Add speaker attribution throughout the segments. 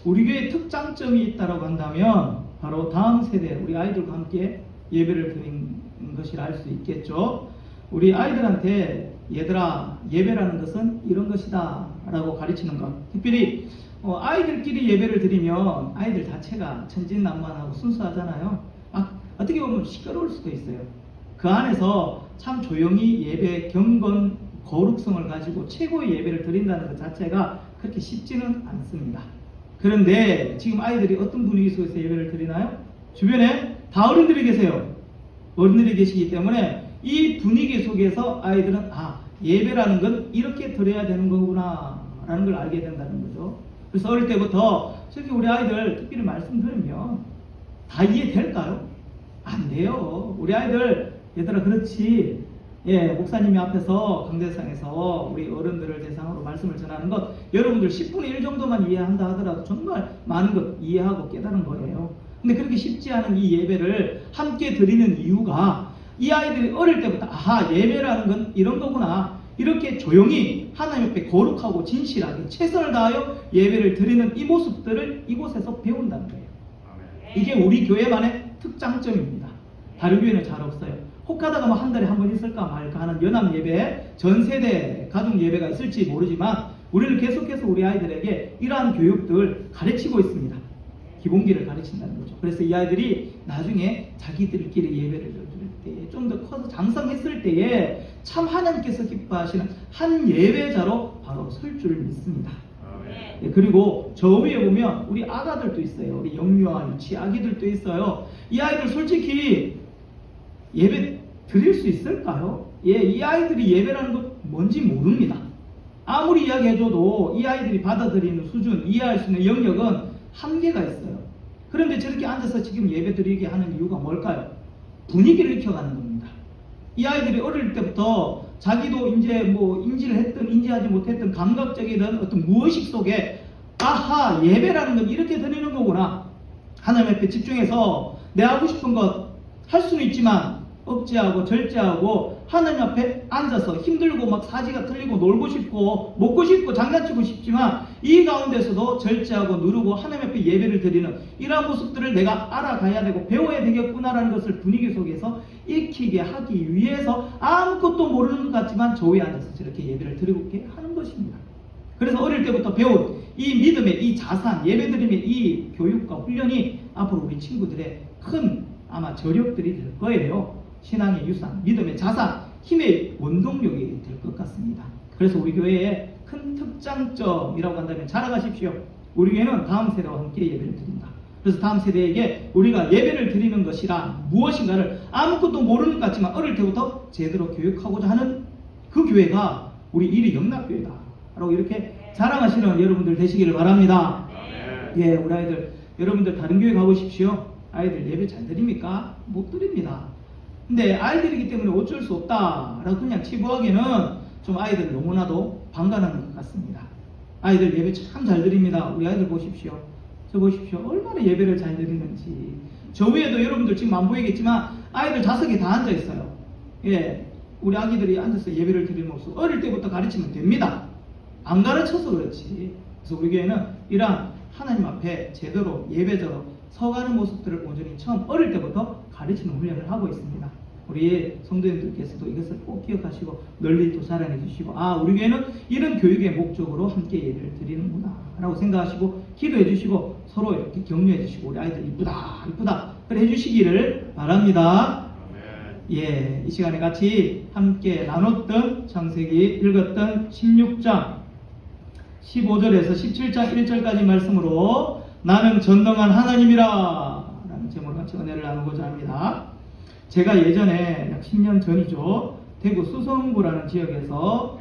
Speaker 1: 우리 교회의 특장점이 있다고 한다면 바로 다음 세대 우리 아이들과 함께 예배를 드리는 것이라 할 수 있겠죠. 우리 아이들한테 얘들아 예배라는 것은 이런 것이다 라고 가르치는 것, 특별히 아이들끼리 예배를 드리면 아이들 자체가 천진난만하고 순수하잖아요. 어떻게 보면 시끄러울 수도 있어요. 그 안에서 참 조용히 예배 경건 거룩성을 가지고 최고의 예배를 드린다는 것 자체가 그렇게 쉽지는 않습니다. 그런데 지금 아이들이 어떤 분위기 속에서 예배를 드리나요? 주변에 다 어른들이 계세요. 어른들이 계시기 때문에 이 분위기 속에서 아이들은 예배라는 건 이렇게 드려야 되는 거구나 라는 걸 알게 된다는 거죠. 그래서 어릴 때부터 저기 우리 아이들 특별히 말씀드리면 다 이해될까요? 안 돼요. 우리 아이들 얘들아 그렇지, 목사님이 앞에서 강대상에서 우리 어른들을 대상으로 말씀을 전하는 것 여러분들 10분의 1 정도만 이해한다 하더라도 정말 많은 것 이해하고 깨달은 거예요. 근데 그렇게 쉽지 않은 이 예배를 함께 드리는 이유가 이 아이들이 어릴 때부터 예배라는 건 이런 거구나, 이렇게 조용히 하나님 앞에 거룩하고 진실하게 최선을 다하여 예배를 드리는 이 모습들을 이곳에서 배운다는 거예요. 이게 우리 교회만의 특장점입니다. 다른 교회는 잘 없어요. 혹하다가 한 달에 한 번 있을까 말까 하는 연합 예배, 전세대 가족 예배가 있을지 모르지만 우리는 계속해서 우리 아이들에게 이러한 교육들 가르치고 있습니다. 기본기를 가르친다는 거죠. 그래서 이 아이들이 나중에 자기들끼리 예배를 드릴 때, 좀 더 커서 장성했을 때에 참 하나님께서 기뻐하시는 한 예배자로 바로 설 줄을 믿습니다. 그리고 저 위에 보면 우리 아가들도 있어요. 우리 영유아, 유치 아기들도 있어요. 이 아이들 솔직히 예배 드릴 수 있을까요? 이 아이들이 예배라는 것 뭔지 모릅니다. 아무리 이야기해줘도 이 아이들이 받아들이는 수준, 이해할 수 있는 영역은 한계가 있어요. 그런데 저렇게 앉아서 지금 예배 드리게 하는 이유가 뭘까요? 분위기를 익혀가는 겁니다. 이 아이들이 어릴 때부터 자기도 이제 인지를 했든 인지하지 못했든 감각적이든 어떤 무의식 속에 예배라는 건 이렇게 드리는 거구나, 하나님 앞에 집중해서 내 하고 싶은 것 할 수는 있지만 억제하고 절제하고 하나님 앞에 앉아서 힘들고 막 사지가 틀리고 놀고 싶고 먹고 싶고 장난치고 싶지만 이 가운데서도 절제하고 누르고 하나님 앞에 예배를 드리는 이러한 모습들을 내가 알아가야 되고 배워야 되겠구나라는 것을 분위기 속에서 익히게 하기 위해서 아무것도 모르는 것 같지만 저 위에 앉아서 저렇게 예배를 드리고 하는 것입니다. 그래서 어릴 때부터 배운 이 믿음의 이 자산, 예배드림의 이 교육과 훈련이 앞으로 우리 친구들의 큰 아마 저력들이 될 거예요. 신앙의 유산, 믿음의 자산, 힘의 원동력이 될 것 같습니다. 그래서 우리 교회의 큰 특장점이라고 한다면 자라가십시오. 우리 교회는 다음 세대와 함께 예배를 드린다. 그래서 다음 세대에게 우리가 예배를 드리는 것이라 무엇인가를 아무것도 모르는 것 같지만 어릴 때부터 제대로 교육하고자 하는 그 교회가 우리 이리 영락교회다 라고 이렇게 자랑하시는 여러분들 되시기를 바랍니다. 우리 아이들, 여러분들 다른 교회 가보십시오. 아이들 예배 잘 드립니까? 못 드립니다. 근데 아이들이기 때문에 어쩔 수 없다라고 그냥 치부하기는 좀 아이들 너무나도 방관하는 것 같습니다. 아이들 예배 참 잘 드립니다. 우리 아이들 보십시오. 저 보십시오. 얼마나 예배를 잘 드리는지. 저 위에도 여러분들 지금 안 보이겠지만 아이들 좌석에 다 앉아 있어요. 우리 아기들이 앉아서 예배를 드리는 모습 어릴 때부터 가르치면 됩니다. 안 가르쳐서 그렇지. 그래서 우리 교회는 이러한 하나님 앞에 제대로 예배자로 서가는 모습들을 온전히 처음 어릴 때부터 가르치는 훈련을 하고 있습니다. 우리 성도님들께서도 이것을 꼭 기억하시고 널리 또 자랑해 주시고 우리 교회는 이런 교육의 목적으로 함께 예배를 드리는구나 라고 생각하시고 기도해 주시고 서로 이렇게 격려해 주시고 우리 아이들 이쁘다 그래 해주시기를 바랍니다. 이 시간에 같이 함께 나눴던 창세기 읽었던 16장 15절에서 17장 1절까지 말씀으로 나는 전능한 하나님이라 라는 제목을 같이 은혜를 나누고자 합니다. 제가 예전에 약 10년 전이죠. 대구 수성구라는 지역에서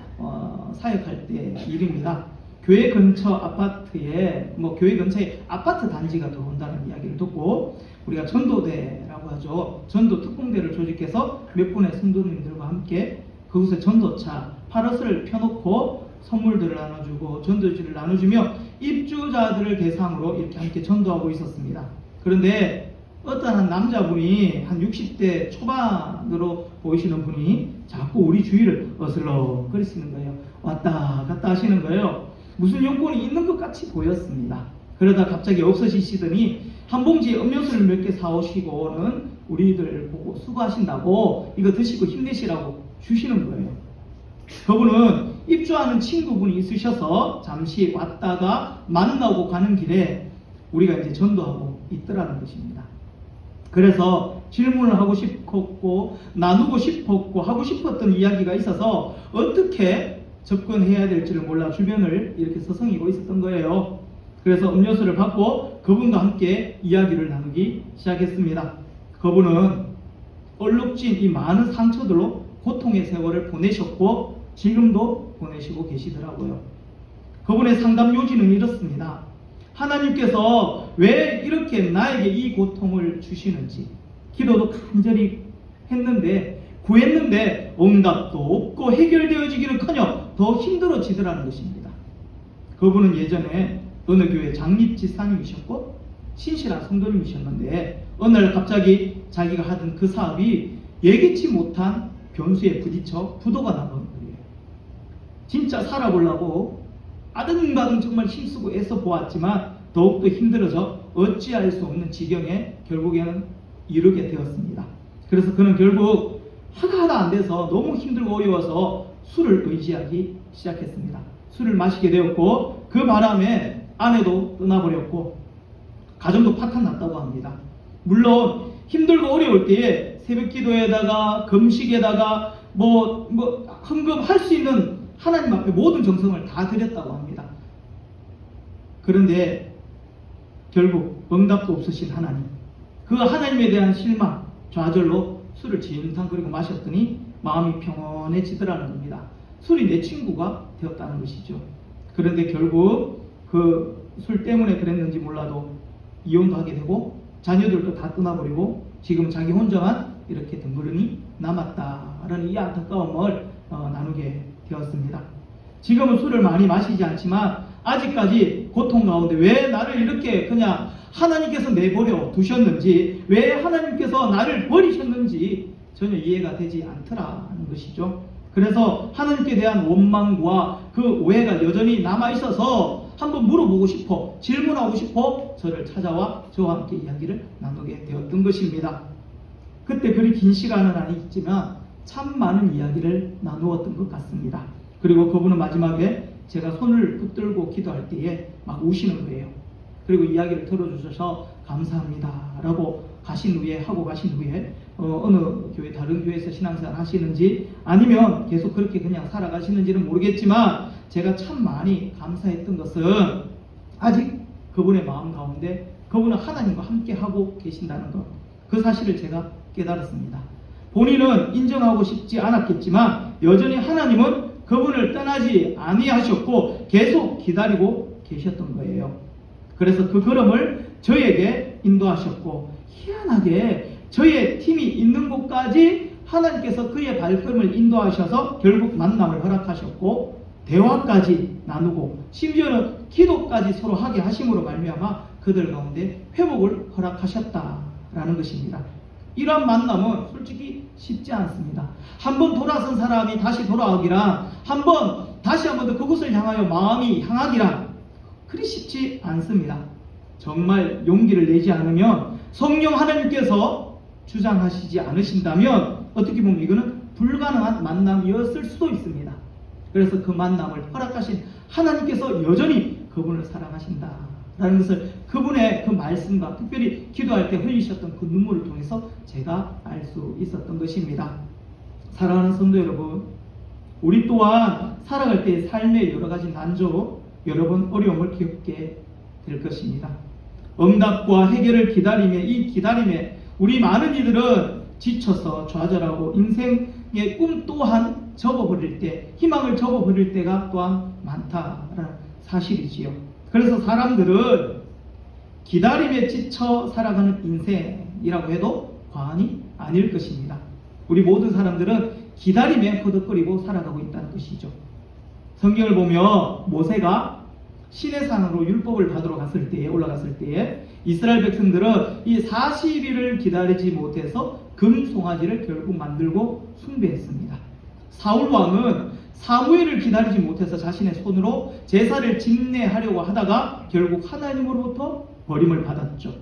Speaker 1: 사역할 때 일입니다. 교회 근처 아파트에 교회 근처에 아파트 단지가 들어온다는 이야기를 듣고 우리가 전도대라고 하죠. 전도 특공대를 조직해서 몇 분의 성도님들과 함께 그곳에 전도차 파럿을 펴놓고 선물들을 나눠주고 전도지를 나눠주며 입주자들을 대상으로 이렇게 함께 전도하고 있었습니다. 그런데 어떤 한 남자분이 한 60대 초반으로 보이시는 분이 자꾸 우리 주위를 어슬렁거리시는 거예요. 왔다 갔다 하시는 거예요. 무슨 용건이 있는 것 같이 보였습니다. 그러다 갑자기 없어지시더니 한 봉지에 음료수를 몇 개 사오시고는 우리들 보고 수고하신다고 이거 드시고 힘내시라고 주시는 거예요. 그분은 입주하는 친구분이 있으셔서 잠시 왔다가 만나고 가는 길에 우리가 이제 전도하고 있더라는 것입니다. 그래서 질문을 하고 싶었고 나누고 싶었고 하고 싶었던 이야기가 있어서 어떻게 접근해야 될지를 몰라 주변을 이렇게 서성이고 있었던 거예요. 그래서 음료수를 받고 그분과 함께 이야기를 나누기 시작했습니다. 그분은 얼룩진 이 많은 상처들로 고통의 세월을 보내셨고 지금도 보내시고 계시더라고요. 그분의 상담 요지는 이렇습니다. 하나님께서 왜 이렇게 나에게 이 고통을 주시는지 기도도 간절히 했는데 구했는데 응답도 없고 해결되어지기는커녕 더 힘들어지더라는 것입니다. 그분은 예전에 어느 교회 장립 지사님이셨고 신실한 성도님이셨는데 어느 날 갑자기 자기가 하던 그 사업이 예기치 못한 변수에 부딪혀 부도가 나버린 거예요. 진짜 살아보려고 아등바등 정말 힘쓰고 애써 보았지만 더욱더 힘들어져 어찌할 수 없는 지경에 결국에는 이르게 되었습니다. 그래서 그는 결국 하다 안 돼서 너무 힘들고 어려워서 술을 의지하기 시작했습니다. 술을 마시게 되었고 그 바람에 아내도 떠나버렸고 가정도 파탄났다고 합니다. 물론 힘들고 어려울 때에 새벽 기도에다가 금식에다가 헌금할 수 있는 하나님 앞에 모든 정성을 다 드렸다고 합니다. 그런데 결국 응답도 없으신 하나님, 그 하나님에 대한 실망, 좌절로 술을 진탕거리고 마셨더니 마음이 평온해지더라는 겁니다. 술이 내 친구가 되었다는 것이죠. 그런데 결국 그 술 때문에 그랬는지 몰라도 이혼도 하게 되고 자녀들도 다 떠나버리고 지금 자기 혼자만 이렇게 덩그러니 남았다라는 이 안타까움을 나누게 되었습니다. 지금은 술을 많이 마시지 않지만 아직까지 고통 가운데 왜 나를 이렇게 그냥 하나님께서 내버려 두셨는지, 왜 하나님께서 나를 버리셨는지 전혀 이해가 되지 않더라는 것이죠. 그래서 하나님께 대한 원망과 그 오해가 여전히 남아있어서 한번 물어보고 싶어, 질문하고 싶어 저를 찾아와 저와 함께 이야기를 나누게 되었던 것입니다. 그때 그리 긴 시간은 아니지만 참 많은 이야기를 나누었던 것 같습니다. 그리고 그분은 마지막에 제가 손을 붙들고 기도할 때에 막 우시는 거예요. 그리고 이야기를 들어주셔서 감사합니다 라고 하고 가신 후에 어느 교회 다른 교회에서 신앙생활 하시는지 아니면 계속 그렇게 그냥 살아가시는지는 모르겠지만 제가 참 많이 감사했던 것은 아직 그분의 마음 가운데 그분은 하나님과 함께 하고 계신다는 것, 그 사실을 제가 깨달았습니다. 본인은 인정하고 싶지 않았겠지만 여전히 하나님은 그분을 떠나지 아니하셨고 계속 기다리고 계셨던 거예요. 그래서 그 걸음을 저에게 인도하셨고 희한하게 저의 팀이 있는 곳까지 하나님께서 그의 발걸음을 인도하셔서 결국 만남을 허락하셨고 대화까지 나누고 심지어는 기도까지 서로 하게 하심으로 말미암아 그들 가운데 회복을 허락하셨다라는 것입니다. 이러한 만남은 솔직히 쉽지 않습니다. 한번 돌아선 사람이 다시 돌아오기란, 다시 한 번 더 그곳을 향하여 마음이 향하기란 그리 쉽지 않습니다. 정말 용기를 내지 않으면, 성령 하나님께서 주장하시지 않으신다면 어떻게 보면 이거는 불가능한 만남이었을 수도 있습니다. 그래서 그 만남을 허락하신 하나님께서 여전히 그분을 사랑하신다라는 것을 그분의 그 말씀과 특별히 기도할 때 흘리셨던 그 눈물을 통해서 제가 알 수 있었던 것입니다. 사랑하는 성도 여러분, 우리 또한 살아갈 때의 삶의 여러 가지 난조, 여러 번 어려움을 겪게 될 것입니다. 응답과 해결을 기다림에, 이 기다림에 우리 많은 이들은 지쳐서 좌절하고 인생의 꿈 또한 접어버릴 때, 희망을 접어버릴 때가 또한 많다라는 사실이지요. 그래서 사람들은 기다림에 지쳐 살아가는 인생이라고 해도 과언이 아닐 것입니다. 우리 모든 사람들은 기다림에 허덕거리고 살아가고 있다는 것이죠. 성경을 보면 모세가 시내산으로 율법을 받으러 올라갔을 때에 이스라엘 백성들은 이 40일을 기다리지 못해서 금 송아지를 결국 만들고 숭배했습니다. 사울 왕은 사무엘을 기다리지 못해서 자신의 손으로 제사를 집례하려고 하다가 결국 하나님으로부터 버림을 받았죠.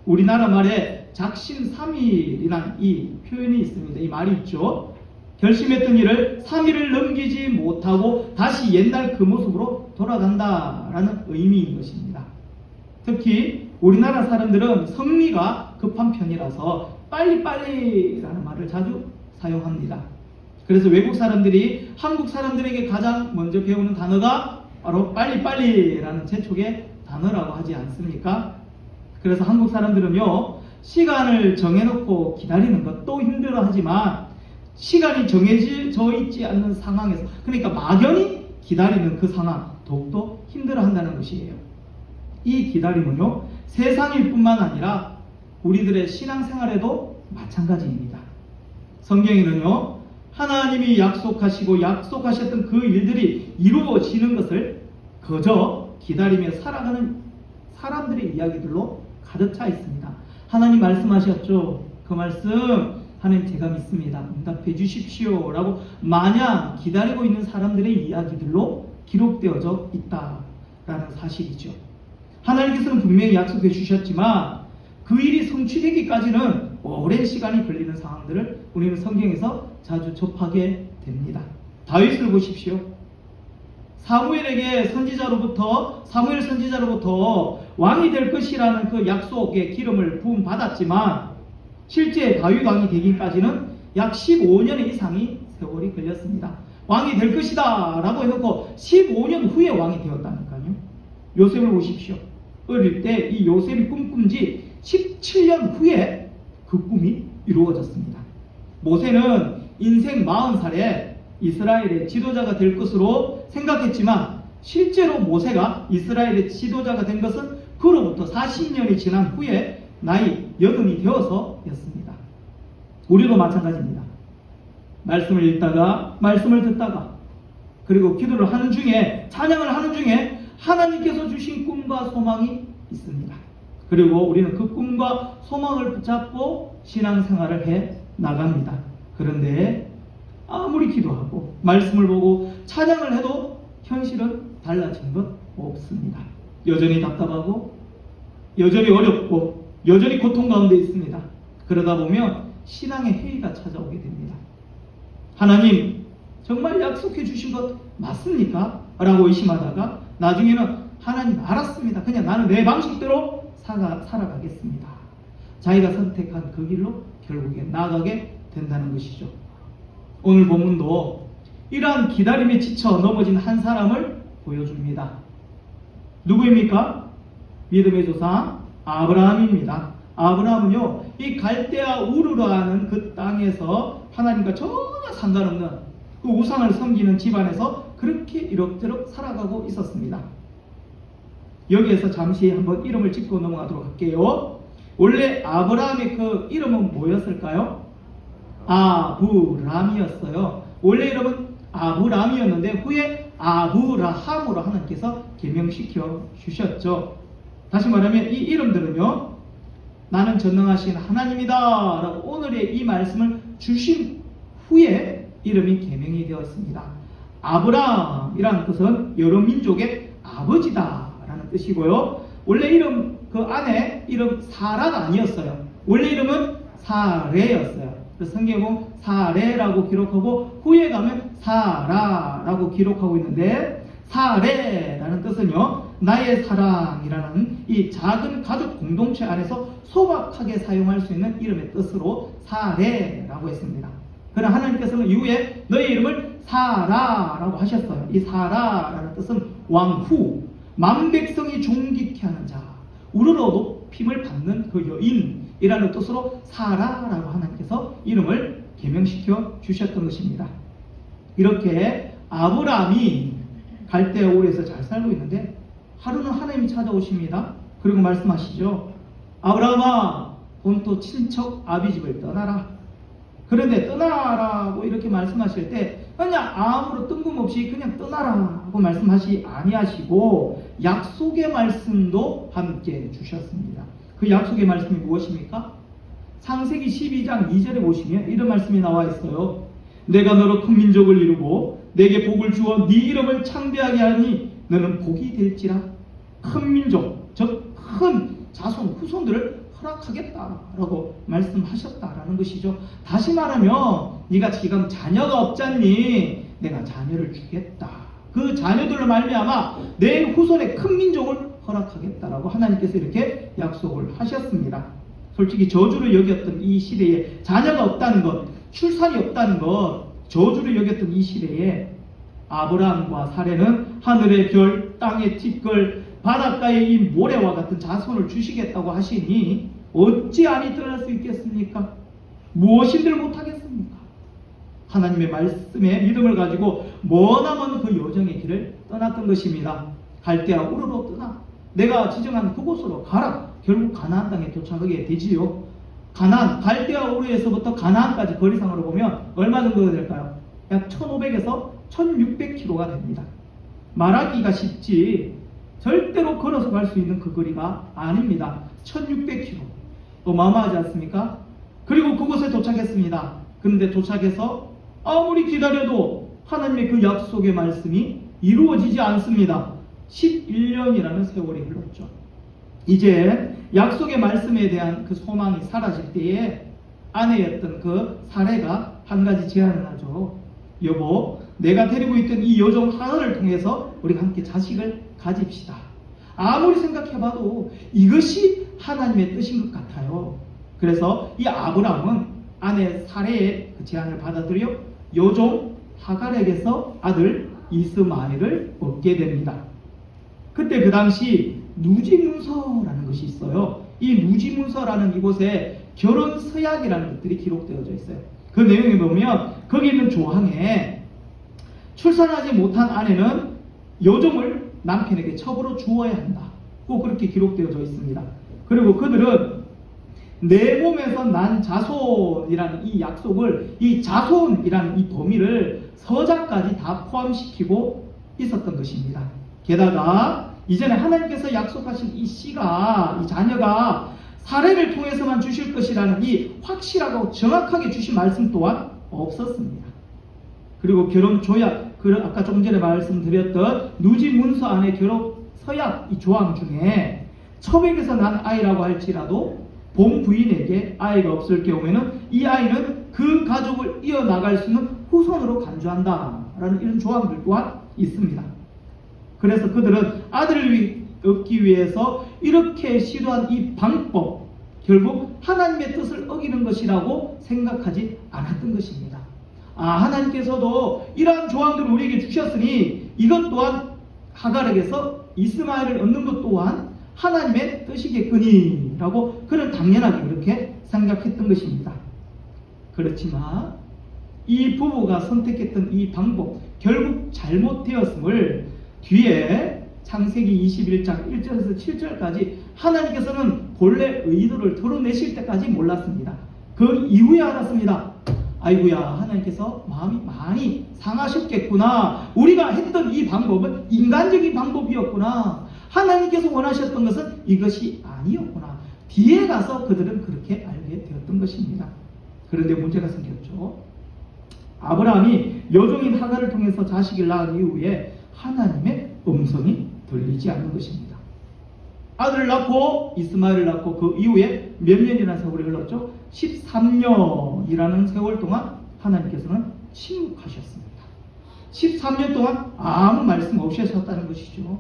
Speaker 1: 우리나라 말에 작심삼일이란 이 표현이 있습니다. 이 말이 있죠. 결심했던 일을 3일을 넘기지 못하고 다시 옛날 그 모습으로 돌아간다라는 의미인 것입니다. 특히 우리나라 사람들은 성미가 급한 편이라서 빨리빨리라는 말을 자주 사용합니다. 그래서 외국 사람들이 한국 사람들에게 가장 먼저 배우는 단어가 바로 빨리빨리라는 제촉의 단어라고 하지 않습니까? 그래서 한국 사람들은요, 시간을 정해놓고 기다리는 것도 힘들어하지만 시간이 정해져 있지 않는 상황에서, 그러니까 막연히 기다리는 그 상황 더욱더 힘들어한다는 것이에요. 이 기다림은요, 세상일 뿐만 아니라 우리들의 신앙생활에도 마찬가지입니다. 성경에는요, 하나님이 약속하시고 약속하셨던 그 일들이 이루어지는 것을 그저 기다리며 살아가는 사람들의 이야기들로 가득 차 있습니다. 하나님 말씀하셨죠. 그 말씀 하나님 제가 믿습니다. 응답해 주십시오 라고 마냥 기다리고 있는 사람들의 이야기들로 기록되어져 있다라는 사실이죠. 하나님께서는 분명히 약속해 주셨지만 그 일이 성취되기까지는 오랜 시간이 걸리는 상황들을 우리는 성경에서 자주 접하게 됩니다. 다윗을 보십시오. 사무엘 선지자로부터 왕이 될 것이라는 그 약속의 기름을 부음 받았지만 실제 다윗 왕이 되기까지는 약 15년 이상이 세월이 걸렸습니다. 왕이 될 것이다 라고 해놓고 15년 후에 왕이 되었다니까요. 요셉을 보십시오. 어릴 때 이 요셉이 꿈꾼 지 17년 후에 그 꿈이 이루어졌습니다. 모세는 인생 40살에 이스라엘의 지도자가 될 것으로 생각했지만 실제로 모세가 이스라엘의 지도자가 된 것은 그로부터 40년이 지난 후에 나이 80이 되어서였습니다. 우리도 마찬가지입니다. 말씀을 읽다가 말씀을 듣다가 그리고 기도를 하는 중에 찬양을 하는 중에 하나님께서 주신 꿈과 소망이 있습니다. 그리고 우리는 그 꿈과 소망을 붙잡고 신앙생활을 해 나갑니다. 그런데 아무리 기도하고 말씀을 보고 찬양을 해도 현실은 달라진 것 없습니다. 여전히 답답하고 여전히 어렵고 여전히 고통 가운데 있습니다. 그러다 보면 신앙의 회의가 찾아오게 됩니다. 하나님 정말 약속해 주신 것 맞습니까? 라고 의심하다가 나중에는 하나님 알았습니다. 그냥 나는 내 방식대로 살아가겠습니다. 자기가 선택한 그 길로 결국에 나아가게 된다는 것이죠. 오늘 본문도 이러한 기다림에 지쳐 넘어진 한 사람을 보여줍니다. 누구입니까? 믿음의 조상 아브라함입니다. 아브라함은요, 이 갈대아 우르라는 그 땅에서 하나님과 전혀 상관없는 그 우상을 섬기는 집안에서 그렇게 이럭저럭 살아가고 있었습니다. 여기에서 잠시 한번 이름을 짚고 넘어가도록 할게요. 원래 아브라함의 그 이름은 뭐였을까요? 아브람이었어요. 원래 이름은 아브람이었는데 후에 아브라함으로 하나님께서 개명시켜 주셨죠. 다시 말하면 이 이름들은요, 나는 전능하신 하나님이다 라고 오늘의 이 말씀을 주신 후에 이름이 개명이 되었습니다. 아브람이라는 뜻은 여러 민족의 아버지다 라는 뜻이고요. 원래 이름 그 안에 이름 사라가 아니었어요. 원래 이름은 사레였어요. 그래서 성경에 보면 사레라고 기록하고 후에 가면 사라라고 기록하고 있는데, 사레라는 뜻은요, 나의 사랑이라는 이 작은 가족 공동체 안에서 소박하게 사용할 수 있는 이름의 뜻으로 사레라고 했습니다. 그러나 하나님께서는 이후에 너의 이름을 사라라고 하셨어요. 이 사라라는 뜻은 왕후, 만백성이 존귀케 하는 자, 우러러 높임을 받는 그 여인이라는 뜻으로 사라라고 하나님께서 이름을 개명시켜 주셨던 것입니다. 이렇게 아브라함이 갈대아 우르에서 잘 살고 있는데 하루는 하나님이 찾아오십니다. 그리고 말씀하시죠. 아브라함아, 본토 친척 아비집을 떠나라. 그런데 떠나라고 이렇게 말씀하실 때 그냥 아무런 뜬금없이 그냥 떠나라고 말씀하시 아니하시고 약속의 말씀도 함께 주셨습니다. 그 약속의 말씀이 무엇입니까? 창세기 12장 2절에 보시면 이런 말씀이 나와 있어요. 내가 너로 큰 민족을 이루고 내게 복을 주어 네 이름을 창대하게 하니 너는 복이 될지라. 큰 민족, 즉 큰 자손, 후손들을 허락하겠다라고 말씀하셨다라는 것이죠. 다시 말하면 네가 지금 자녀가 없잖니? 내가 자녀를 주겠다. 그 자녀들로 말미암아 내 후손의 큰 민족을 허락하겠다라고 하나님께서 이렇게 약속을 하셨습니다. 솔직히 저주를 여겼던 이 시대에 자녀가 없다는 것, 출산이 없다는 것, 저주를 여겼던 이 시대에 아브라함과 사레는 하늘의 별, 땅의 티끌, 바닷가의 이 모래와 같은 자손을 주시겠다고 하시니 어찌 안이 드러날 수 있겠습니까? 무엇인들 못하겠습니까? 하나님의 말씀에 믿음을 가지고 머나먼 그 여정의 길을 떠났던 것입니다. 갈대아 우르로 떠나 내가 지정한 그곳으로 가라. 결국 가나안 땅에 도착하게 되지요. 가나안, 갈대아 우르에서부터 가나안까지 거리상으로 보면 얼마 정도가 될까요? 약 1500에서 1600km가 됩니다. 말하기가 쉽지 절대로 걸어서 갈 수 있는 그 거리가 아닙니다. 1600km. 어마어마하지 않습니까? 그리고 그곳에 도착했습니다. 그런데 도착해서 아무리 기다려도 하나님의 그 약속의 말씀이 이루어지지 않습니다. 11년이라는 세월이 흘렀죠. 이제 약속의 말씀에 대한 그 소망이 사라질 때에 아내였던 그 사레가 한 가지 제안을 하죠. 여보, 내가 데리고 있던 이 여종 하나를 통해서 우리가 함께 자식을 가집시다. 아무리 생각해봐도 이것이 하나님의 뜻인 것 같아요. 그래서 이 아브라함은 아내 사레의 그 제안을 받아들여 여종 하갈에게서 아들 이스마엘을 얻게 됩니다. 그때 그 당시 누지문서라는 것이 있어요. 이 누지문서라는 이곳에 결혼 서약이라는 것들이 기록되어져 있어요. 그 내용에 보면 거기 있는 조항에 출산하지 못한 아내는 여종을 남편에게 첩으로 주어야 한다. 꼭 그렇게 기록되어져 있습니다. 그리고 그들은 내 몸에서 난 자손이라는 이 약속을, 이 자손이라는 이 범위를 서자까지 다 포함시키고 있었던 것입니다. 게다가 이전에 하나님께서 약속하신 이 씨가, 이 자녀가 사례를 통해서만 주실 것이라는 이 확실하고 정확하게 주신 말씀 또한 없었습니다. 그리고 결혼 조약, 아까 좀 전에 말씀드렸던 누지문서 안에 결혼 서약 이 조항 중에 첩에게서 난 아이라고 할지라도 본 부인에게 아이가 없을 경우에는 이 아이는 그 가족을 이어나갈 수 있는 후손으로 간주한다라는 이런 조항들 또한 있습니다. 그래서 그들은 아들을 얻기 위해서 이렇게 시도한 이 방법, 결국 하나님의 뜻을 어기는 것이라고 생각하지 않았던 것입니다. 하나님께서도 이러한 조항들을 우리에게 주셨으니 이것 또한 하갈에게서 이스마엘을 얻는 것 또한 하나님의 뜻이겠거니 라고 그는 당연하게 그렇게 생각했던 것입니다. 그렇지만 이 부부가 선택했던 이 방법 결국 잘못되었음을 뒤에 창세기 21장 1절에서 7절까지 하나님께서는 본래 의도를 드러내실 때까지 몰랐습니다. 그 이후에 알았습니다. 아이고야, 하나님께서 마음이 많이 상하셨겠구나. 우리가 했던 이 방법은 인간적인 방법이었구나. 하나님께서 원하셨던 것은 이것이 아니었구나. 뒤에 가서 그들은 그렇게 알게 되었던 것입니다. 그런데 문제가 생겼죠. 아브라함이 여종인 하갈을 통해서 자식을 낳은 이후에 하나님의 음성이 들리지 않는 것입니다. 아들을 낳고 이스마엘을 낳고 그 이후에 몇 년이라는 세월이 흘렀죠? 13년이라는 세월 동안 하나님께서는 침묵하셨습니다. 13년 동안 아무 말씀 없이 하셨다는 것이죠.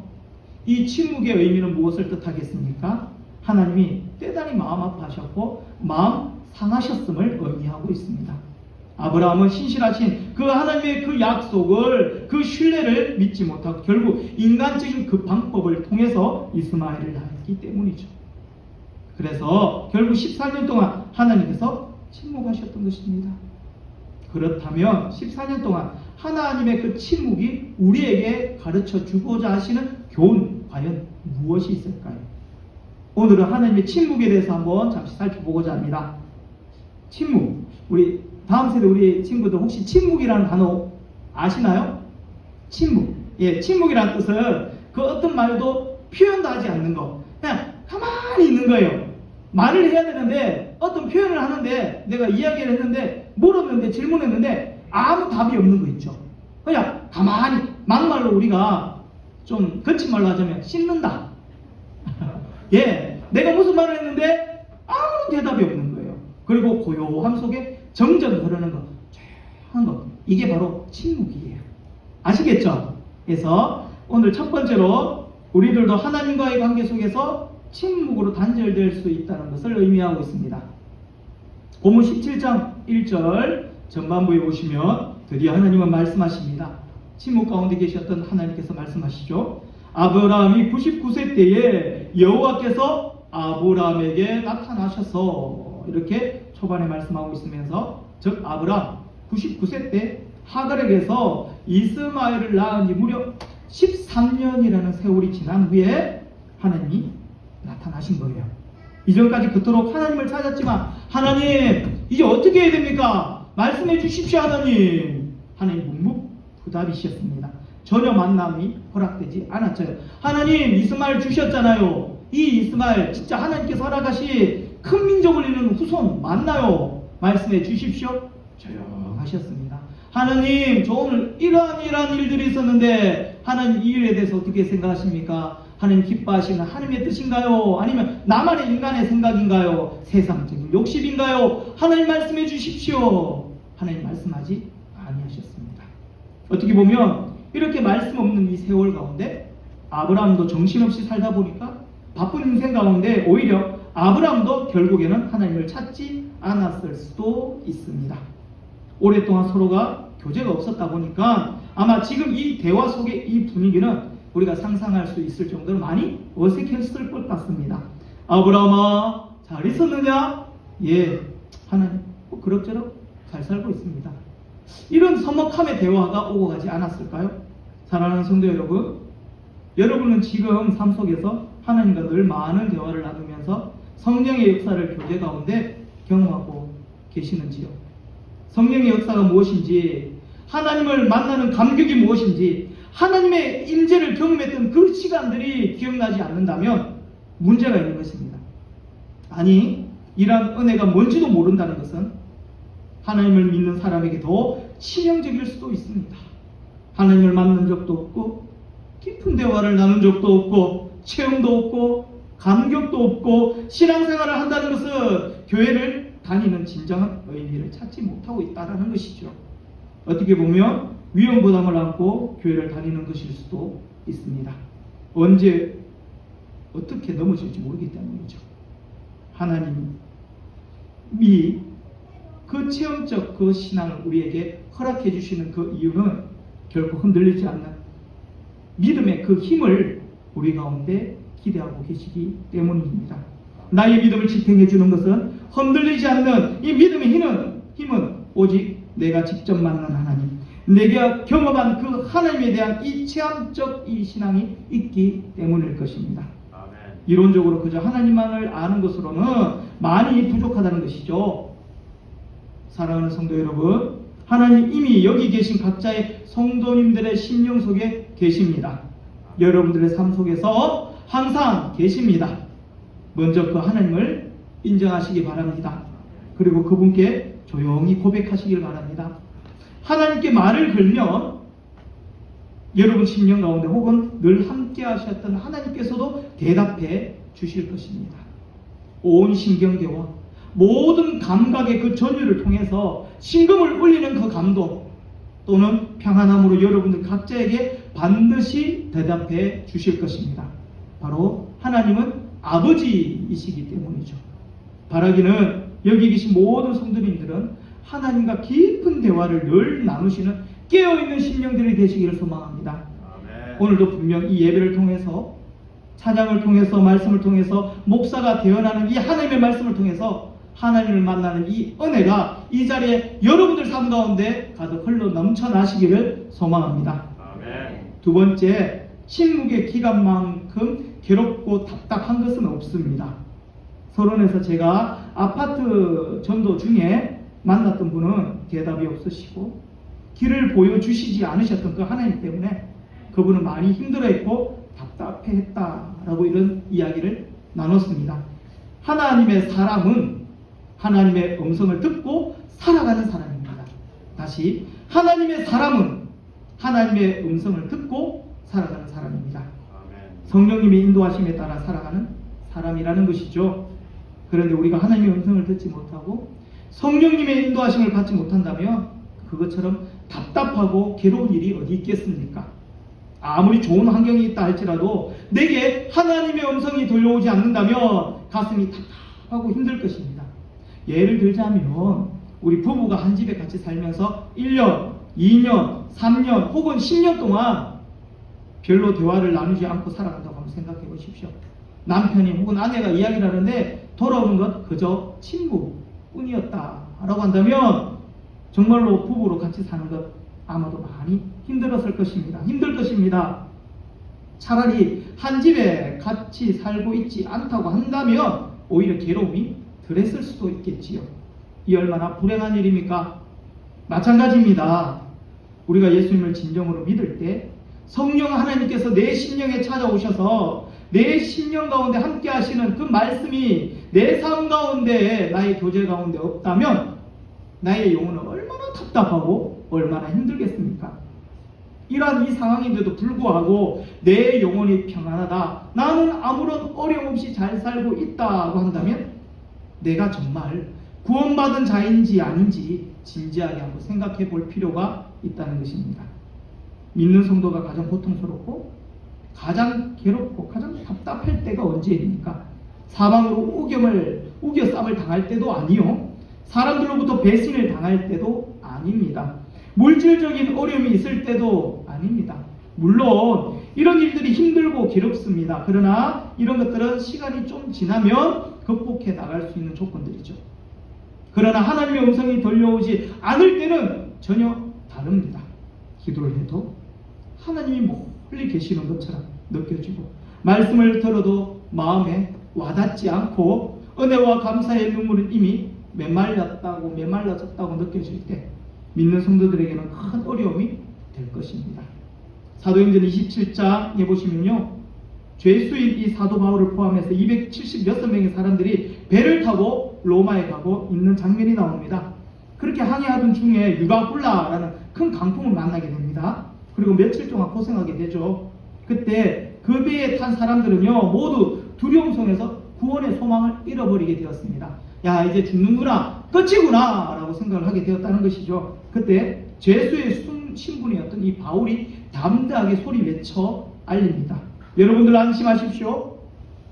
Speaker 1: 이 침묵의 의미는 무엇을 뜻하겠습니까? 하나님이 대단히 마음 아파하셨고 마음 상하셨음을 의미하고 있습니다. 아브라함은 신실하신 그 하나님의 그 약속을, 그 신뢰를 믿지 못하고 결국 인간적인 그 방법을 통해서 이스마엘을 낳았기 때문이죠. 그래서 결국 14년 동안 하나님께서 침묵하셨던 것입니다. 그렇다면 14년 동안 하나님의 그 침묵이 우리에게 가르쳐 주고자 하시는 교훈 과연 무엇이 있을까요? 오늘은 하나님의 침묵에 대해서 한번 잠시 살펴보고자 합니다. 침묵, 우리 다음 세대 우리 친구들 혹시 침묵이라는 단어 아시나요? 침묵. 예, 침묵이라는 뜻은 그 어떤 말도 표현도 하지 않는 거. 그냥 가만히 있는 거예요. 말을 해야 되는데 어떤 표현을 하는데 내가 이야기를 했는데 물었는데 질문했는데 아무 답이 없는 거 있죠. 그냥 가만히 막말로 우리가 좀 거친 말로 하자면 씹는다. 예, 내가 무슨 말을 했는데 아무런 대답이 없는 거예요. 그리고 고요함 속에 정적 흐르는 거, 조용한 거, 이게 바로 침묵이에요. 아시겠죠? 그래서 오늘 첫 번째로 우리들도 하나님과의 관계 속에서 침묵으로 단절될 수 있다는 것을 의미하고 있습니다. 본문 17장 1절 전반부에 보시면 드디어 하나님은 말씀하십니다. 침묵 가운데 계셨던 하나님께서 말씀하시죠. 아브라함이 99세 때에 여호와께서 아브라함에게 나타나셔서, 이렇게 초반에 말씀하고 있으면서, 즉 아브라함 99세 때 하갈에게서 이스마엘을 낳은 지 무려 13년이라는 세월이 지난 후에 하나님이 나타나신 거예요. 이전까지 그토록 하나님을 찾았지만, 하나님 이제 어떻게 해야 됩니까? 말씀해 주십시오 하나님. 하나님 묵묵부답이셨습니다. 전혀 만남이 허락되지 않았죠. 하나님 이스마엘 주셨잖아요. 이 이스마엘 진짜 하나님께서 허락하신 큰 민족을 이루는 후손 맞나요? 말씀해 주십시오. 조용하셨습니다. 하나님 저 오늘 이러한 일들이 있었는데 하나님 이 일에 대해서 어떻게 생각하십니까? 하나님 기뻐하시는 하나님의 뜻인가요? 아니면 나만의 인간의 생각인가요? 세상적인 욕심인가요? 하나님 말씀해 주십시오. 하나님 말씀하지 아니하셨습니다. 어떻게 보면 이렇게 말씀 없는 이 세월 가운데 아브라함도 정신없이 살다 보니까 바쁜 인생 가운데 오히려 아브라함도 결국에는 하나님을 찾지 않았을 수도 있습니다. 오랫동안 서로가 교제가 없었다 보니까 아마 지금 이 대화 속의 이 분위기는 우리가 상상할 수 있을 정도로 많이 어색했을 것 같습니다. 아브라함아 잘 있었느냐? 예, 하나님 그럭저럭 잘 살고 있습니다. 이런 서먹함의 대화가 오고 가지 않았을까요? 사랑하는 성도 여러분, 여러분은 지금 삶 속에서 하나님과 늘 많은 대화를 나누면서 성령의 역사를 교제 가운데 경험하고 계시는지요? 성령의 역사가 무엇인지, 하나님을 만나는 감격이 무엇인지, 하나님의 임재를 경험했던 그 시간들이 기억나지 않는다면 문제가 있는 것입니다. 아니, 이러한 은혜가 뭔지도 모른다는 것은 하나님을 믿는 사람에게 더 치명적일 수도 있습니다. 하나님을 만난 적도 없고 깊은 대화를 나눈 적도 없고 체험도 없고 감격도 없고 신앙생활을 한다는 것은 교회를 다니는 진정한 의미를 찾지 못하고 있다는 것이죠. 어떻게 보면 위험부담을 안고 교회를 다니는 것일 수도 있습니다. 언제 어떻게 넘어질지 모르기 때문이죠. 하나님이 그 체험적 그 신앙을 우리에게 허락해 주시는 그 이유는 결코 흔들리지 않는 믿음의 그 힘을 우리 가운데 기대하고 계시기 때문입니다. 나의 믿음을 지탱해 주는 것은 흔들리지 않는 이 믿음의 힘은 오직 내가 직접 만난 하나님, 내가 경험한 그 하나님에 대한 이 체험적 이 신앙이 있기 때문일 것입니다. 아멘. 이론적으로 그저 하나님만을 아는 것으로는 많이 부족하다는 것이죠. 사랑하는 성도 여러분, 하나님 이미 여기 계신 각자의 성도님들의 심령 속에 계십니다. 여러분들의 삶 속에서 항상 계십니다. 먼저 그 하나님을 인정하시기 바랍니다. 그리고 그분께 조용히 고백하시길 바랍니다. 하나님께 말을 걸면 여러분 심령 가운데 혹은 늘 함께 하셨던 하나님께서도 대답해 주실 것입니다. 온 신경계와 모든 감각의 그 전율을 통해서 심금을 울리는 그 감동 또는 평안함으로 여러분들 각자에게 반드시 대답해 주실 것입니다. 바로 하나님은 아버지이시기 때문이죠. 바라기는 여기 계신 모든 성도님들은 하나님과 깊은 대화를 늘 나누시는 깨어있는 심령들이 되시기를 소망합니다. 아멘. 오늘도 분명 이 예배를 통해서 찬양을 통해서 말씀을 통해서 목사가 되어나는 이 하나님의 말씀을 통해서 하나님을 만나는 이 은혜가 이 자리에 여러분들 삶 가운데 가득 흘러 넘쳐나시기를 소망합니다. 아멘. 두 번째, 침묵의 기간만큼 괴롭고 답답한 것은 없습니다. 서론에서 제가 아파트 전도 중에 만났던 분은 대답이 없으시고 길을 보여주시지 않으셨던 그 하나님 때문에 그분은 많이 힘들어했고 답답해했다라고 이런 이야기를 나눴습니다. 하나님의 사람은 하나님의 음성을 듣고 살아가는 사람입니다. 다시, 하나님의 사람은 하나님의 음성을 듣고 살아가는 사람입니다.
Speaker 2: 아멘.
Speaker 1: 성령님의 인도하심에 따라 살아가는 사람이라는 것이죠. 그런데 우리가 하나님의 음성을 듣지 못하고 성령님의 인도하심을 받지 못한다면 그것처럼 답답하고 괴로운 일이 어디 있겠습니까? 아무리 좋은 환경이 있다 할지라도 내게 하나님의 음성이 들려오지 않는다면 가슴이 답답하고 힘들 것입니다. 예를 들자면 우리 부부가 한 집에 같이 살면서 1년, 2년, 3년 혹은 10년 동안 별로 대화를 나누지 않고 살아간다고 한번 생각해 보십시오. 남편이 혹은 아내가 이야기를 하는데 돌아오는 것 그저 친구뿐이었다라고 한다면 정말로 부부로 같이 사는 것 아마도 많이 힘들 것입니다. 차라리 한 집에 같이 살고 있지 않다고 한다면 오히려 괴로움이 덜했을 수도 있겠지요. 이 얼마나 불행한 일입니까? 마찬가지입니다. 우리가 예수님을 진정으로 믿을 때 성령 하나님께서 내 심령에 찾아오셔서 내 심령 가운데 함께 하시는 그 말씀이 내 삶 가운데 나의 교제 가운데 없다면 나의 영혼은 얼마나 답답하고 얼마나 힘들겠습니까? 이러한 이 상황인데도 불구하고 내 영혼이 평안하다, 나는 아무런 어려움 없이 잘 살고 있다고 한다면 내가 정말 구원받은 자인지 아닌지 진지하게 한번 생각해 볼 필요가 있다는 것입니다. 믿는 성도가 가장 고통스럽고 가장 괴롭고 가장 답답할 때가 언제입니까? 사방으로 우겨쌈을 당할 때도 아니요, 사람들로부터 배신을 당할 때도 아닙니다. 물질적인 어려움이 있을 때도 아닙니다. 물론 이런 일들이 힘들고 괴롭습니다. 그러나 이런 것들은 시간이 좀 지나면 극복해 나갈 수 있는 조건들이죠. 그러나 하나님의 음성이 들려오지 않을 때는 전혀 다릅니다. 기도를 해도 하나님이 멀리 계시는 것처럼 느껴지고 말씀을 들어도 마음에 와닿지 않고 은혜와 감사의 눈물은 이미 메말라졌다고 느껴질 때 믿는 성도들에게는 큰 어려움이 될 것입니다. 사도행전 27장에 보시면요, 죄수인 이 사도 바울을 포함해서 276명의 사람들이 배를 타고 로마에 가고 있는 장면이 나옵니다. 그렇게 항해하던 중에 유가굴라라는 큰 강풍을 만나게 됩니다. 그리고 며칠 동안 고생하게 되죠. 그때 그 배에 탄 사람들은요 모두 두려움 속에서 구원의 소망을 잃어버리게 되었습니다. 야, 이제 죽는구나, 끝이구나 라고 생각을 하게 되었다는 것이죠. 그때 죄수의 신분이었던 이 바울이 담대하게 소리 외쳐 알립니다. 여러분들 안심하십시오.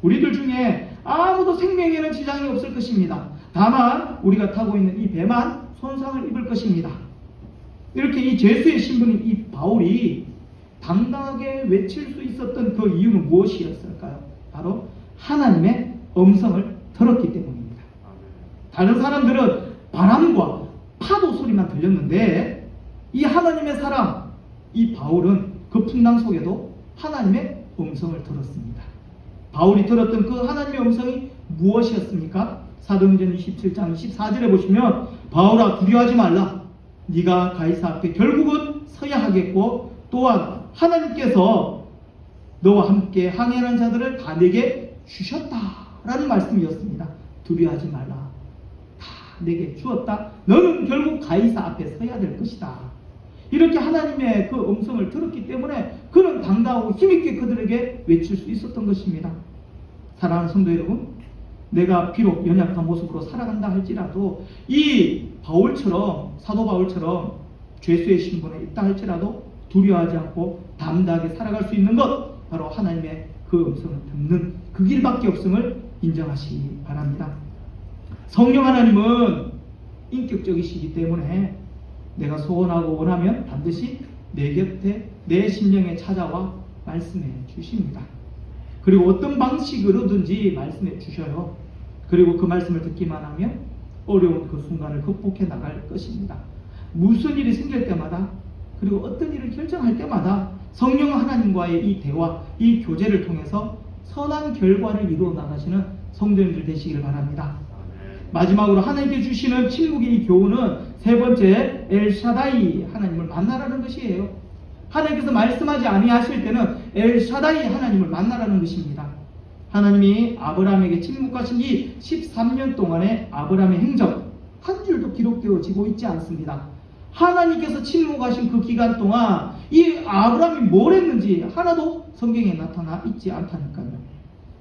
Speaker 1: 우리들 중에 아무도 생명에는 지장이 없을 것입니다. 다만 우리가 타고 있는 이 배만 손상을 입을 것입니다. 이렇게 이 죄수의 신분인 이 바울이 당당하게 외칠 수 있었던 그 이유는 무엇이었을까요? 바로 하나님의 음성을 들었기 때문입니다. 다른 사람들은 바람과 파도 소리만 들렸는데 이 하나님의 사람, 이 바울은 그 풍랑 속에도 하나님의 음성을 들었습니다. 바울이 들었던 그 하나님의 음성이 무엇이었습니까? 사도행전 27장 24절에 보시면 바울아, 두려워하지 말라. 네가 가이사 앞에 결국은 서야 하겠고 또한 하나님께서 너와 함께 항해하는 자들을 다 내게 주셨다라는 말씀이었습니다. 두려워하지 말라. 다 내게 주었다. 너는 결국 가이사 앞에 서야 될 것이다. 이렇게 하나님의 그 음성을 들었기 때문에 그는 당당하고 힘있게 그들에게 외칠 수 있었던 것입니다. 사랑하는 성도 여러분, 내가 비록 연약한 모습으로 살아간다 할지라도 이 바울처럼, 사도 바울처럼 죄수의 신분에 있다 할지라도 두려워하지 않고 담대하게 살아갈 수 있는 것, 바로 하나님의 그 음성을 듣는 그 길밖에 없음을 인정하시기 바랍니다. 성령 하나님은 인격적이시기 때문에 내가 소원하고 원하면 반드시 내 곁에 내 심령에 찾아와 말씀해 주십니다. 그리고 어떤 방식으로든지 말씀해 주셔요. 그리고 그 말씀을 듣기만 하면 어려운 그 순간을 극복해 나갈 것입니다. 무슨 일이 생길 때마다, 그리고 어떤 일을 결정할 때마다 성령 하나님과의 이 대화, 이 교제를 통해서 선한 결과를 이루어 나가시는 성도님들 되시기를 바랍니다. 마지막으로 하나님께 주시는 침묵의 이 교훈은 세 번째, 엘샤다이 하나님을 만나라는 것이에요. 하나님께서 말씀하지 아니하실 때는 엘샤다이 하나님을 만나라는 것입니다. 하나님이 아브라함에게 침묵하신 이 13년 동안의 아브라함의 행적 한 줄도 기록되어지고 있지 않습니다. 하나님께서 침묵하신 그 기간 동안 이 아브라함이 뭘 했는지 하나도 성경에 나타나 있지 않다니까요.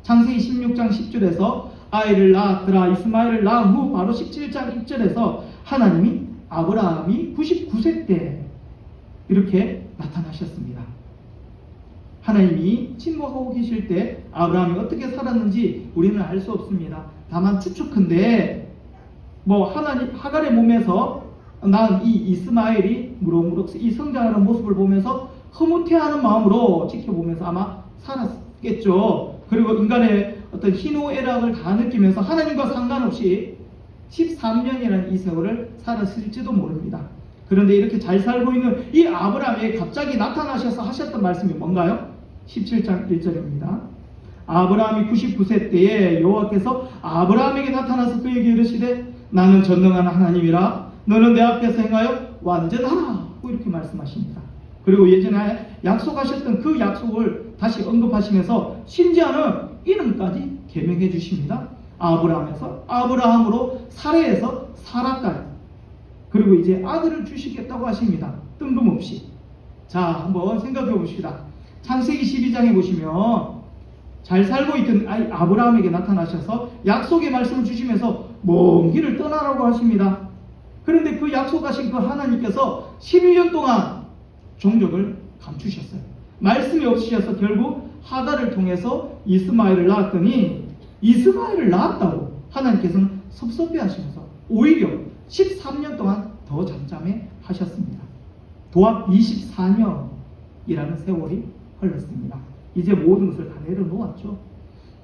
Speaker 1: 창세기 16장 10절에서 아이를 낳았더라. 이스마엘을 낳은 후 바로 17장 1절에서 하나님이 아브라함이 99세 때 이렇게 나타나셨습니다. 하나님이 침묵하고 계실 때 아브라함이 어떻게 살았는지 우리는 알 수 없습니다. 다만 추측컨대 하나님 하갈의 몸에서 낳은 이 이스마엘이 무럭무럭 이 성장하는 모습을 보면서 흐뭇해하는 마음으로 지켜보면서 아마 살았겠죠. 그리고 인간의 어떤 희노애락을 다 느끼면서 하나님과 상관없이 13년이라는 이 세월을 살았을지도 모릅니다. 그런데 이렇게 잘 살고 있는 이 아브라함에게 갑자기 나타나셔서 하셨던 말씀이 뭔가요? 17장 1절입니다. 아브라함이 99세 때에 여호와께서 아브라함에게 나타나서 그에게 이르시되 나는 전능한 하나님이라 너는 내 앞에서 행하여 완전하라 이렇게 말씀하십니다. 그리고 예전에 약속하셨던 그 약속을 다시 언급하시면서 심지어는 이름까지 개명해 주십니다. 아브라함에서 아브라함으로 사레에서 사라까지. 그리고 이제 아들을 주시겠다고 하십니다. 뜬금없이. 자, 한번 생각해 봅시다. 창세기 12장에 보시면 잘 살고 있던 아브라함에게 나타나셔서 약속의 말씀을 주시면서 먼 길을 떠나라고 하십니다. 그런데 그 약속하신 그 하나님께서 11년 동안 종족을 감추셨어요. 말씀이 없으셔서 결국 하갈을 통해서 이스마엘을 낳았더니 이스마엘을 낳았다고 하나님께서는 섭섭해 하시면서 오히려 13년 동안 더 잠잠해 하셨습니다. 도합 24년이라는 세월이 흘렀습니다. 이제 모든 것을 다 내려놓았죠.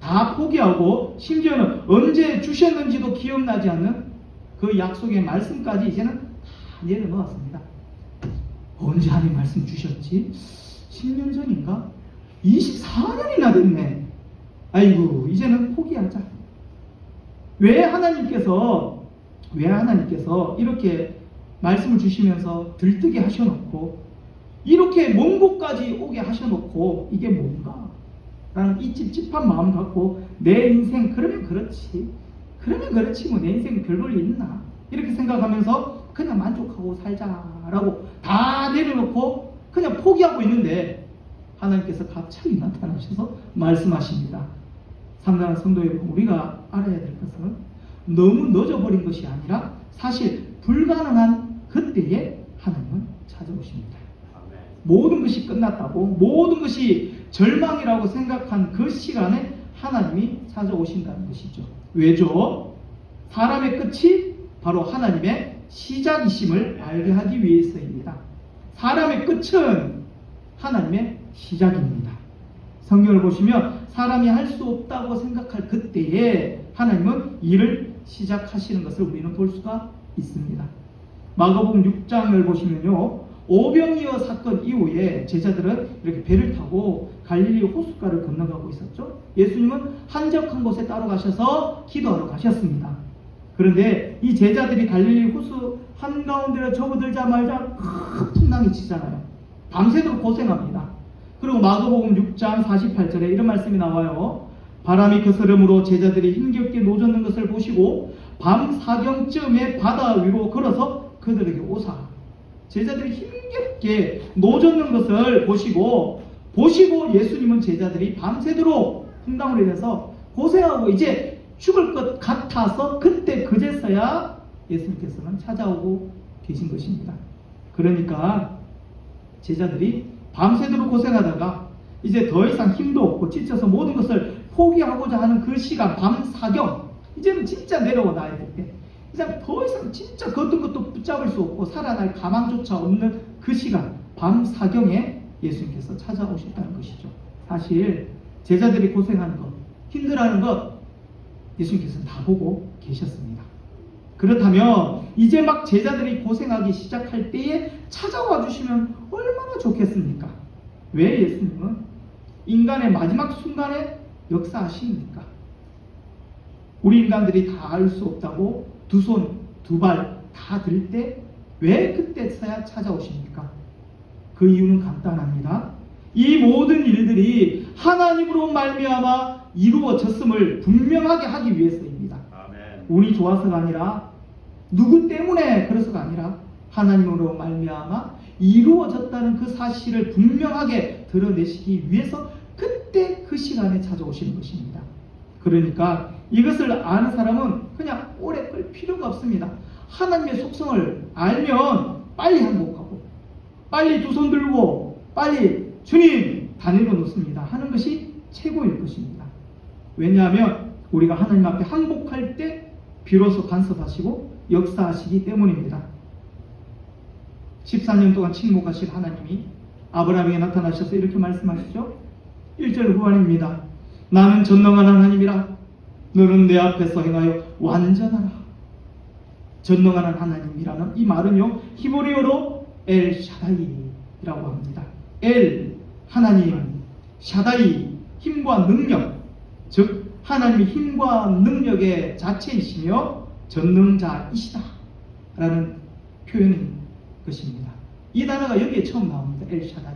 Speaker 1: 다 포기하고 심지어는 언제 주셨는지도 기억나지 않는 그 약속의 말씀까지 이제는 다 내려놓았습니다. 언제 하나님 말씀 주셨지? 10년 전인가? 24년이나 됐네. 아이고 이제는 포기하자. 왜 하나님께서 이렇게 말씀을 주시면서 들뜨게 하셔놓고 이렇게 먼 곳까지 오게 하셔놓고 이게 뭔가? 라는 이 찝찝한 마음 갖고 내 인생 그러면 그렇지 뭐 내 인생 별볼일 있나? 이렇게 생각하면서 그냥 만족하고 살자라고 다 내려놓고 그냥 포기하고 있는데 하나님께서 갑자기 나타나셔서 말씀하십니다. 사랑하는 성도 여러분, 우리가 알아야 될 것은 너무 늦어버린 것이 아니라 사실 불가능한 그때에 하나님은 찾아오십니다. 모든 것이 끝났다고, 모든 것이 절망이라고 생각한 그 시간에 하나님이 찾아오신다는 것이죠. 왜죠? 사람의 끝이 바로 하나님의 시작이심을 알게 하기 위해서입니다. 사람의 끝은 하나님의 시작입니다. 성경을 보시면 사람이 할 수 없다고 생각할 그때에 하나님은 일을 시작하시는 것을 우리는 볼 수가 있습니다. 마가복음 6장을 보시면요, 오병이어 사건 이후에 제자들은 이렇게 배를 타고 갈릴리 호숫가를 건너가고 있었죠. 예수님은 한적한 곳에 따로 가셔서 기도하러 가셨습니다. 그런데 이 제자들이 갈릴리 호수 한가운데로 접어들자마자 큰 풍랑이 치잖아요. 밤새도록 고생합니다. 그리고 마가복음 6장 48절에 이런 말씀이 나와요. 바람이 거스름으로 제자들이 힘겹게 노젓는 것을 보시고 밤 사경쯤에 바다 위로 걸어서 그들에게 오사. 제자들이 힘겹게 노젓는 것을 보시고 예수님은 제자들이 밤새도록 풍랑으로 인해서 고생하고 이제 죽을 것 같아서 그때 그제서야 예수님께서는 찾아오고 계신 것입니다. 그러니까 제자들이 밤새도록 고생하다가 이제 더 이상 힘도 없고 지쳐서 모든 것을 포기하고자 하는 그 시간, 밤 사경, 이제는 진짜 내려와 놔야 될 때, 이제 더 이상 진짜 어떤 것도 붙잡을 수 없고 살아날 가망조차 없는 그 시간, 밤 사경에 예수님께서 찾아오셨다는 것이죠. 사실 제자들이 고생하는 것, 힘들어하는 것 예수님께서는 다 보고 계셨습니다. 그렇다면 이제 막 제자들이 고생하기 시작할 때에 찾아와 주시면 얼마나 좋겠습니까? 왜 예수님은 인간의 마지막 순간에 역사하십니까? 우리 인간들이 다 알 수 없다고 두 손, 두 발 다 들 때 왜 그때서야 찾아오십니까? 그 이유는 간단합니다. 이 모든 일들이 하나님으로 말미암아 이루어졌음을 분명하게 하기 위해서입니다.
Speaker 2: 아멘.
Speaker 1: 운이 좋아서가 아니라 누구 때문에 그래서가 아니라 하나님으로 말미암아 이루어졌다는 그 사실을 분명하게 드러내시기 위해서 그때 그 시간에 찾아오시는 것입니다. 그러니까 이것을 아는 사람은 그냥 오래 끌 필요가 없습니다. 하나님의 속성을 알면 빨리 항복하고 빨리 두 손 들고 빨리 주님 다 내려놓습니다 하는 것이 최고일 것입니다. 왜냐하면 우리가 하나님 앞에 항복할 때 비로소 간섭하시고 역사하시기 때문입니다. 14년 동안 침묵하신 하나님이 아브라함에게 나타나셔서 이렇게 말씀하시죠. 1절 후반입니다. 나는 전능한 하나님이라 너는 내 앞에서 행하여 완전하라. 전능한 하나님이라는 이 말은요, 히브리어로 엘 샤다이라고 합니다. 엘 하나님, 샤다이 힘과 능력, 즉 하나님의 힘과 능력의 자체이시며 전능자이시다 라는 표현인 것입니다. 이 단어가 여기에 처음 나옵니다. 엘 샤다이.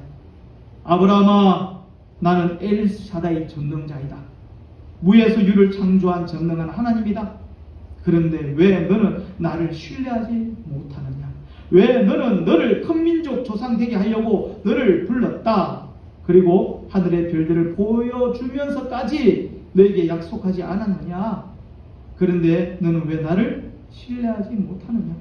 Speaker 1: 아브라함아, 나는 엘 샤다이 전능자이다. 무에서 유를 창조한 전능한 하나님이다. 그런데 왜 너는 나를 신뢰하지 못하느냐? 왜 너는 너를 큰 민족 조상 되게 하려고 너를 불렀다. 그리고 하늘의 별들을 보여주면서까지 너에게 약속하지 않았느냐? 그런데 너는 왜 나를 신뢰하지 못하느냐?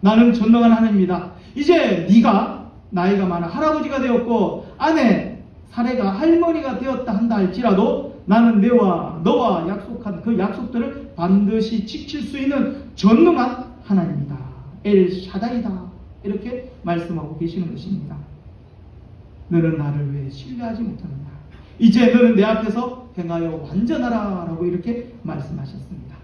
Speaker 1: 나는 전능한 하나님이다. 이제 네가 나이가 많아 할아버지가 되었고 아내 사례가 할머니가 되었다 한다 할지라도 나는 너와 약속한 그 약속들을 반드시 지킬 수 있는 전능한 하나님이다. 엘 샤다이다. 이렇게 말씀하고 계시는 것입니다. 너는 나를 왜 신뢰하지 못하느냐? 이제 너는 내 앞에서 행하여 완전하라 라고 이렇게 말씀하셨습니다.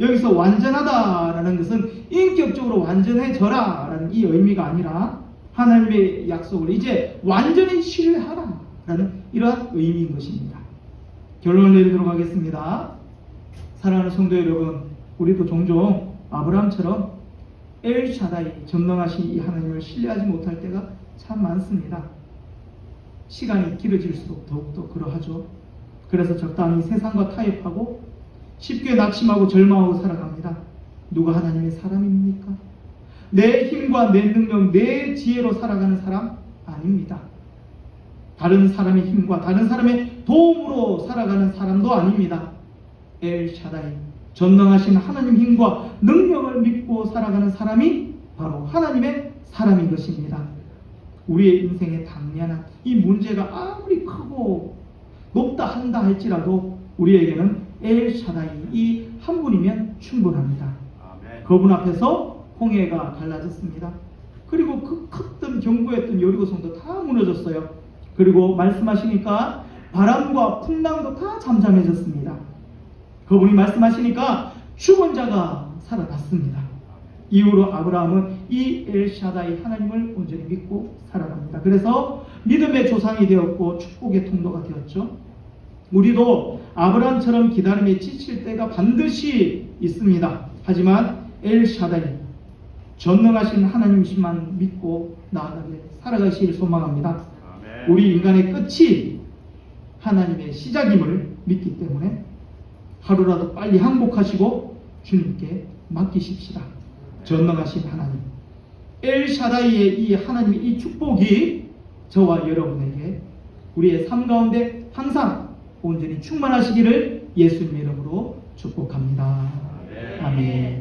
Speaker 1: 여기서 완전하다라는 것은 인격적으로 완전해져라 라는 이 의미가 아니라 하나님의 약속을 이제 완전히 신뢰하라 라는 이러한 의미인 것입니다. 결론을 내리도록 하겠습니다. 사랑하는 성도 여러분, 우리도 종종 아브라함처럼 엘 샤다이 전능하신 이 하나님을 신뢰하지 못할 때가 참 많습니다. 시간이 길어질수록 더욱더 그러하죠. 그래서 적당히 세상과 타협하고 쉽게 낙심하고 절망하고 살아갑니다. 누가 하나님의 사람입니까? 내 힘과 내 능력, 내 지혜로 살아가는 사람 아닙니다. 다른 사람의 힘과 다른 사람의 도움으로 살아가는 사람도 아닙니다. 엘 샤다이, 전능하신 하나님 힘과 능력을 믿고 살아가는 사람이 바로 하나님의 사람인 것입니다. 우리의 인생의 당면한 이 문제가 아무리 크고 높다 한다 할지라도 우리에게는 엘 샤다이 이 한 분이면 충분합니다. 아멘. 그분 앞에서 홍해가 갈라졌습니다. 그리고 그 컸던 견고했던 여리고성도 다 무너졌어요. 그리고 말씀하시니까 바람과 풍랑도 다 잠잠해졌습니다. 그분이 말씀하시니까 죽은 자가 살아났습니다. 이후로 아브라함은 이 엘 샤다이 하나님을 온전히 믿고 살아갑니다. 그래서 믿음의 조상이 되었고 축복의 통로가 되었죠. 우리도 아브라함처럼 기다림에 지칠 때가 반드시 있습니다. 하지만 엘 샤다이 전능하신 하나님이시만 믿고 나아가게 살아가시길 소망합니다. 아멘. 우리 인간의 끝이 하나님의 시작임을 믿기 때문에 하루라도 빨리 항복하시고 주님께 맡기십시다. 전능하신 하나님, 엘 샤다이의 이 하나님의 이 축복이 저와 여러분에게 우리의 삶 가운데 항상 온전히 충만하시기를 예수님의 이름으로 축복합니다. 아멘.